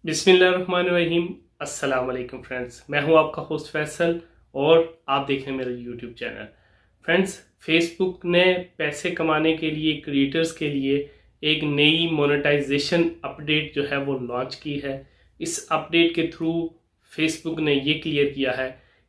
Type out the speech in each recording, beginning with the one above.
बिस्मिल्लाहिर्रहमानिर्रहीम। अस्सलाम वालेकुम फ्रेंड्स, मैं हूं आपका होस्ट फैसल और आप देख रहे हैं मेरा यूट्यूब चैनल। फ्रेंड्स, फेसबुक ने पैसे कमाने के लिए क्रिएटर्स के लिए एक नई मोनेटाइजेशन अपडेट जो है वो लॉन्च की है। इस अपडेट के थ्रू फेसबुक ने ये क्लियर किया है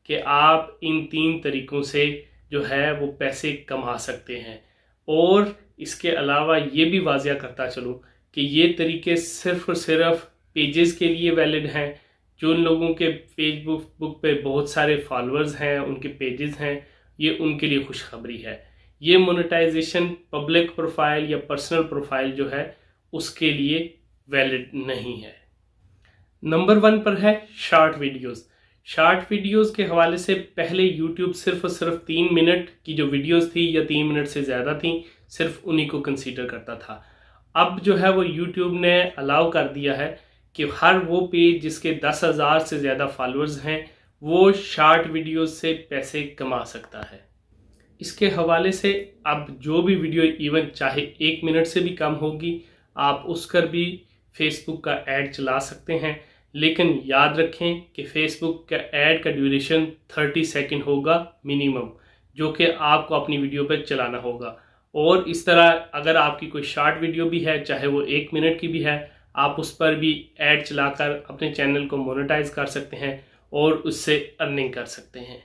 कि आप इन 3 तरीक़ों से जो है वो पैसे कमा सकते हैं। और इसके अलावा ये भी वाज़िया करता चलूँ कि ये तरीके सिर्फ़ और सिर्फ पेजेस के लिए वैलिड हैं। जो उन लोगों के फेसबुक पे बहुत सारे फॉलोअर्स हैं, उनके पेजेस हैं, ये उनके लिए खुशखबरी है। ये मोनेटाइजेशन पब्लिक प्रोफाइल या पर्सनल प्रोफाइल जो है उसके लिए वैलिड नहीं है। नंबर 1 पर है शॉर्ट वीडियोस। शॉर्ट वीडियोस के हवाले से पहले यूट्यूब सिर्फ और सिर्फ 3 मिनट की जो वीडियोस थी या 3 मिनट से ज़्यादा थी, सिर्फ उन्हीं को कंसीडर करता था। अब जो है वो यूट्यूब ने अलाउ कर दिया है कि हर वो पेज जिसके 10,000 से ज़्यादा फॉलोअर्स हैं वो शॉर्ट वीडियोस से पैसे कमा सकता है। इसके हवाले से अब जो भी वीडियो इवन चाहे 1 मिनट से भी कम होगी, आप उस पर भी फेसबुक का ऐड चला सकते हैं। लेकिन याद रखें कि फेसबुक का ऐड का ड्यूरेशन 30 सेकंड होगा मिनिमम, जो कि आपको अपनी वीडियो पर चलाना होगा। और इस तरह अगर आपकी कोई शॉर्ट वीडियो भी है, चाहे वो 1 मिनट की भी है, आप उस पर भी ऐड चलाकर अपने चैनल को मोनेटाइज कर सकते हैं और उससे अर्निंग कर सकते हैं।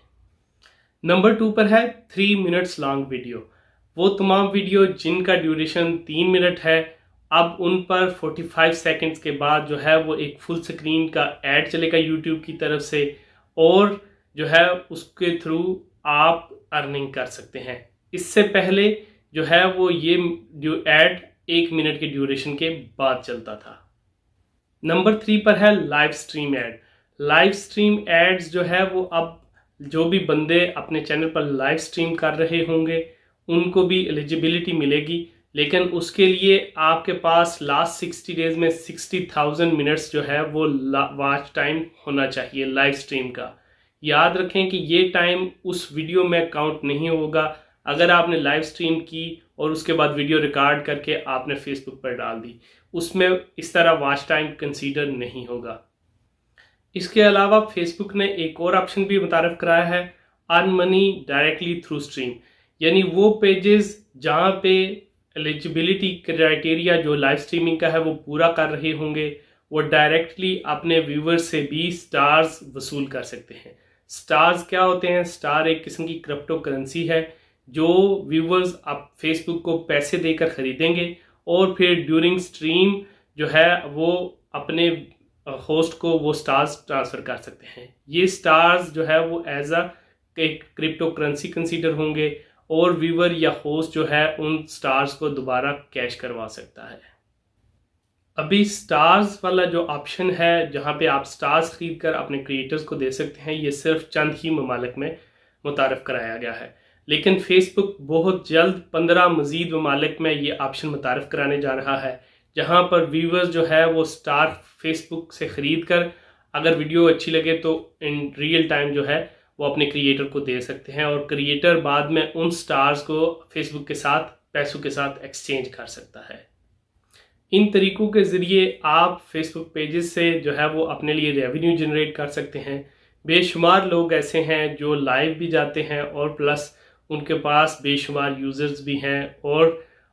नंबर 2 पर है 3 मिनट्स लॉन्ग वीडियो। वो तमाम वीडियो जिनका ड्यूरेशन 3 मिनट है, अब उन पर 45 सेकंड्स के बाद जो है वो एक फुल स्क्रीन का ऐड चलेगा यूट्यूब की तरफ से, और जो है उसके थ्रू आप अर्निंग कर सकते हैं। इससे पहले जो है वो ये जो ऐड 1 मिनट के ड्यूरेशन के बाद चलता था। नंबर 3 पर है live stream ad. Live stream ads जो है वो अब जो भी बंदे अपने चैनल पर लाइव स्ट्रीम कर रहे होंगे उनको भी एलिजिबिलिटी मिलेगी, लेकिन उसके लिए आपके पास लास्ट 60 डेज में 60,000 मिनट्स जो है वो वॉच टाइम होना चाहिए लाइव स्ट्रीम का। याद रखें कि ये टाइम उस वीडियो में काउंट नहीं होगा अगर आपने लाइव स्ट्रीम की और उसके बाद वीडियो रिकॉर्ड करके आपने फेसबुक पर डाल दी, उसमें इस तरह वॉच टाइम कंसीडर नहीं होगा। इसके अलावा फेसबुक ने एक और ऑप्शन भी मुतारफ कराया है, earn money directly through stream. यानी वो पेजेस जहाँ पे एलिजिबिलिटी क्राइटेरिया जो लाइव स्ट्रीमिंग का है वो पूरा कर रहे होंगे, वो डायरेक्टली अपने व्यूवर्स से भी स्टार्स वसूल कर सकते हैं। स्टार्स क्या होते हैं? स्टार एक किस्म की क्रिप्टो करेंसी है जो व्यूवर्स अब फेसबुक को पैसे देकर खरीदेंगे और फिर ड्यूरिंग स्ट्रीम जो है वो अपने होस्ट को वो स्टार्स ट्रांसफ़र कर सकते हैं। ये स्टार्स जो है वो एज अ एक क्रिप्टो करेंसी कंसीडर होंगे और व्यूवर या होस्ट जो है उन स्टार्स को दोबारा कैश करवा सकता है। अभी स्टार्स वाला जो ऑप्शन है जहां पे आप स्टार्स खरीद कर अपने क्रिएटर्स को दे सकते हैं, ये सिर्फ चंद ही ममालिक में मुतारफ़ कराया गया है। लेकिन फेसबुक बहुत जल्द 15 मज़ीद ममालिक में ये ऑप्शन मुतारफ़ कराने जा रहा है, जहां पर व्यूवर्स जो है वो स्टार फेसबुक से ख़रीद कर अगर वीडियो अच्छी लगे तो इन रियल टाइम जो है वो अपने क्रिएटर को दे सकते हैं और क्रिएटर बाद में उन स्टार्स को फेसबुक के साथ पैसों के साथ एक्सचेंज कर सकता है। इन तरीक़ों के ज़रिए आप फेसबुक पेजेस से जो है वो अपने लिए रेवेन्यू जनरेट कर सकते हैं। बेशुमार लोग ऐसे हैं जो लाइव भी जाते हैं और प्लस उनके पास बेशुमार यूज़र्स भी हैं और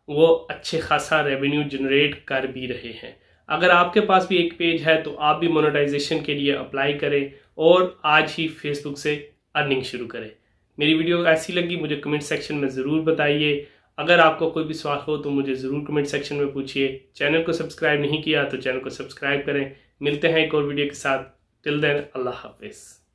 वो अच्छे खासा रेवेन्यू जनरेट कर भी रहे हैं। अगर आपके पास भी एक पेज है तो आप भी मोनेटाइजेशन के लिए अप्लाई करें और आज ही फेसबुक से अर्निंग शुरू करें। मेरी वीडियो ऐसी लगी मुझे कमेंट सेक्शन में ज़रूर बताइए। अगर आपको कोई भी सवाल हो तो मुझे ज़रूर कमेंट सेक्शन में पूछिए। चैनल को सब्सक्राइब नहीं किया तो चैनल को सब्सक्राइब करें। मिलते हैं एक और वीडियो के साथ। टिल देन, अल्लाह हाफिज़।